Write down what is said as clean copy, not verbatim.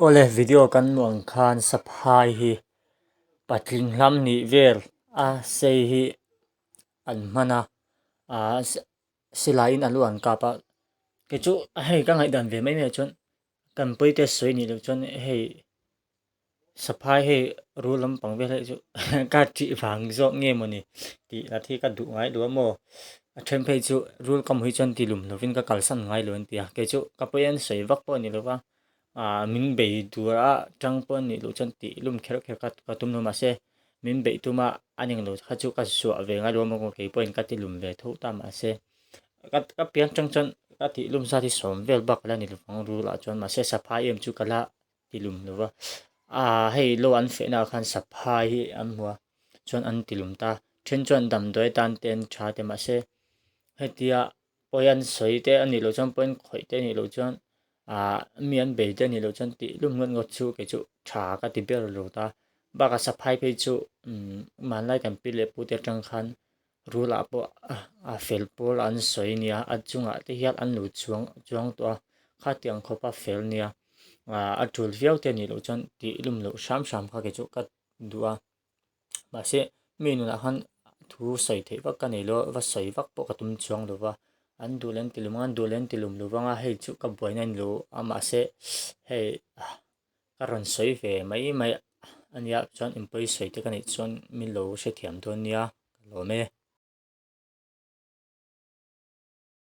Ole video kan nuang khan saphai hi patling hlam ni vel a sei hi an mana a silain aluan kapa ke chu hei ka ngai dan ve mai me chon kan poite soi ni lo chon hei saphai hei rulam pang ve chu ka ti wang zo nge mo ni ti la thi ka du ngai do mo a them phei chu rul kam hui chon ti lum lovin ka kalsan ngai lo an tia ke chu ka poyan soi vak po ni lo wa min bei dura tang pon ni lo chan ti lum kher kher ka tum no ma se min bei tuma aning lo kha chu ka su ve nga lo mo ko ke point ka ti lum ve tho ta ma se ka pian chang chan ka ti lum sa ti som vel bak la ni lo fang ru la chon ma se saphai em chu kala ti lum lo wa hei lo an fe na khan saphai hi an huwa chon an ti lum ta then chon dam doi tan ten tha te ma se hetia poyan soi te ani lo chon point khoi te ni lo chon mian be te ni lo chan ti lum ngot ngot chu ke chu tha ka ti ber lo ta ba ka saphai pe chu man lai kan pi le pu te tang khan rula po fel pol an soi nia a chunga te hial an lu chuang to kha tiang khopa fel nia a tul viau te ni lo chan ti lum lo sham sham kha ke chu ka duwa ba se menu na han thu sai thei vak ka nei lo va soi vak po ka tum chuang lo wa an du len tilum lu wanga hei chu ka boina lo ama se hei karon soi ve mai mai ania chon employee soi te ka nei chon min lo she thiam don nia lo me